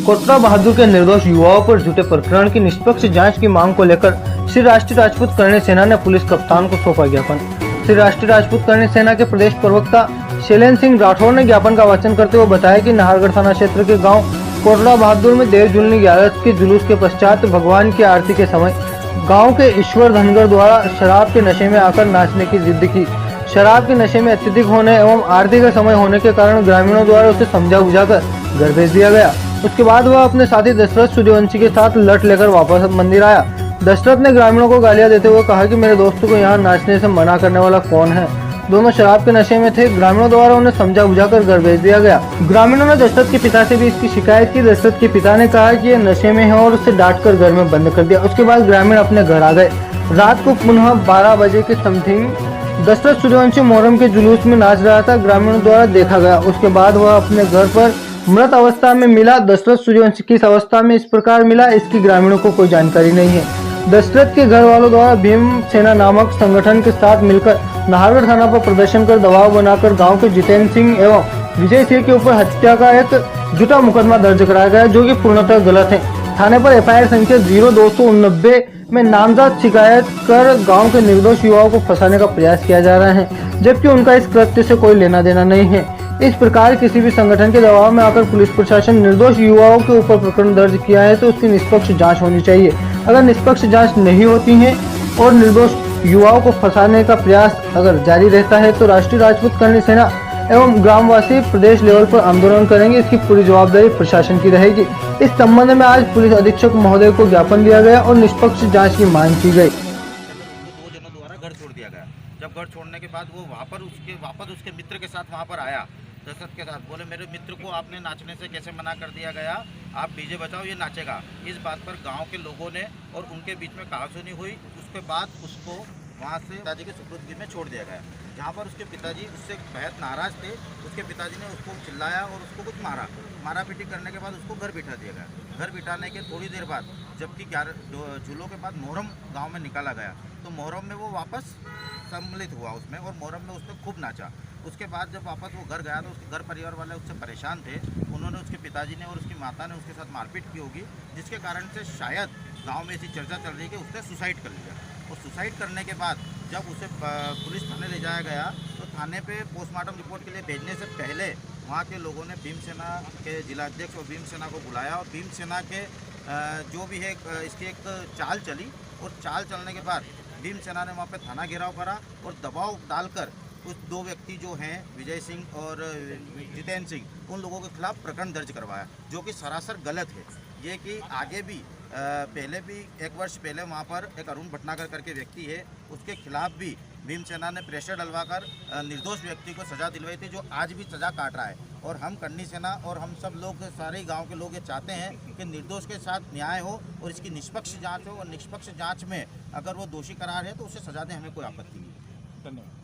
कोटला बहादुर के निर्दोष युवाओं पर झूठे प्रकरण की निष्पक्ष जांच की मांग को लेकर श्री राष्ट्रीय राजपूत करणी सेना ने पुलिस कप्तान को सौंपा ज्ञापन। श्री राष्ट्रीय राजपूत करणी सेना के प्रदेश प्रवक्ता शैलेंद्र सिंह राठौर ने ज्ञापन का वाचन करते हुए बताया कि नाहरगढ़ थाना क्षेत्र के गांव कोटला बहादुर में देव जुलनी 11 के जुलूस के पश्चात भगवान की आरती के समय गांव के ईश्वर धनगर द्वारा शराब के नशे में आकर नाचने की जिद की। शराब के नशे में अत्यधिक होने एवं आरती का समय होने के कारण ग्रामीणों द्वारा उसे समझा बुझाकर घर भेज दिया गया। उसके बाद वह अपने साथी दशरथ सूर्यवंशी के साथ लट लेकर वापस मंदिर आया। दशरथ ने ग्रामीणों को गालियां देते हुए कहा कि मेरे दोस्तों को यहाँ नाचने से मना करने वाला कौन है। दोनों शराब के नशे में थे। ग्रामीणों द्वारा उन्हें समझा बुझाकर घर भेज दिया गया। ग्रामीणों ने दशरथ के पिता से भी इसकी शिकायत की। दशरथ के पिता ने कहा कि ये नशे में है और उसे डांटकर घर में बंद कर दिया। उसके बाद ग्रामीण अपने घर आ गए। रात को पुनः 12 बजे के समथिंग दशरथ सूर्यवंशी मोहर्रम के जुलूस में नाच रहा था। ग्रामीणों द्वारा देखा गया। उसके बाद वह अपने घर पर मृत अवस्था में मिला। दशरथ सूर्यवंशी किस अवस्था में इस प्रकार मिला, इसकी ग्रामीणों को कोई जानकारी नहीं है। दशरथ के घर वालों द्वारा भीम सेना नामक संगठन के साथ मिलकर नाहरगढ़ थाना पर प्रदर्शन कर दबाव बनाकर गांव के जितेंद्र सिंह एवं विजय सिंह के ऊपर हत्या का एक झूठा मुकदमा दर्ज कराया गया, जो कि पूर्णतः गलत है। थाने पर एफआईआर संख्या 0289 में नामजद शिकायत कर गांव के निर्दोष युवाओं को फंसाने का प्रयास किया जा रहा है, जबकि उनका इस कृत्य से कोई लेना देना नहीं है। इस प्रकार किसी भी संगठन के दबाव में आकर पुलिस प्रशासन निर्दोष युवाओं के ऊपर प्रकरण दर्ज किया है तो उसकी निष्पक्ष जांच होनी चाहिए। अगर निष्पक्ष जांच नहीं होती है और निर्दोष युवाओं को फंसाने का प्रयास अगर जारी रहता है तो राष्ट्रीय राजपूत करणी सेना एवं ग्रामवासी प्रदेश लेवल पर आंदोलन करेंगे। इसकी पूरी जवाबदारी प्रशासन की रहेगी। इस संबंध में आज पुलिस अधीक्षक महोदय को ज्ञापन दिया गया और निष्पक्ष जांच की मांग की गई। दो जनों द्वारा घर छोड़ दिया गया। जब घर छोड़ने के बाद वो वापस उसके मित्र के साथ वहाँ पर आया, दशरथ के साथ। बोले मेरे मित्र को आपने नाचने से कैसे मना कर दिया गया, आप डीजे बजाओ, ये नाचेगा। इस बात पर गांव के लोगों ने और उनके बीच में कहासुनी हुई। उसके बाद उसको वहाँ से पिताजी के सुपुर्दगी में छोड़ दिया गया, जहाँ पर उसके पिताजी उससे बेहद नाराज़ थे। उसके पिताजी ने उसको चिल्लाया और उसको कुछ मारा पीटी करने के बाद उसको घर बिठा दिया गया। घर बिठाने के थोड़ी देर बाद जबकि 11 झूलों के बाद मोहर्रम गांव में निकाला गया, तो मोहर्रम में वो वापस सम्मिलित हुआ उसमें और मोहर्रम में उसने खूब नाचा। उसके बाद जब वापस वो घर गया तो उसके घर परिवार वाले उससे परेशान थे। उन्होंने उसके पिताजी ने और उसकी माता ने उसके साथ मारपीट की होगी, जिसके कारण से शायद गांव में ऐसी चर्चा चल रही है कि उसने सुसाइड कर लिया। और सुसाइड करने के बाद जब उसे पुलिस थाने ले जाया गया तो थाने पे पोस्टमार्टम रिपोर्ट के लिए भेजने से पहले वहाँ के लोगों ने भीम सेना के जिलाध्यक्ष और भीम सेना को बुलाया और भीम सेना के जो भी है इसकी एक चाल चली। और चाल चलने के बाद भीम सेना ने वहाँ पे थाना घेराव करा और दबाव डालकर उस दो व्यक्ति जो हैं विजय सिंह और जितेंद्र सिंह, उन लोगों के खिलाफ प्रकरण दर्ज करवाया, जो कि सरासर गलत है। ये कि आगे भी पहले भी 1 वर्ष पहले वहाँ पर एक अरुण भटनागर करके व्यक्ति है, उसके खिलाफ भी भीम सेना ने प्रेशर डलवाकर निर्दोष व्यक्ति को सज़ा दिलवाई थी, जो आज भी सज़ा काट रहा है। और हम करणी सेना और हम सब लोग, सारे गांव के लोग ये चाहते हैं कि निर्दोष के साथ न्याय हो और इसकी निष्पक्ष जांच हो, और निष्पक्ष जांच में अगर वो दोषी करार है तो उसे सज़ा दें, हमें कोई आपत्ति नहीं है। धन्यवाद।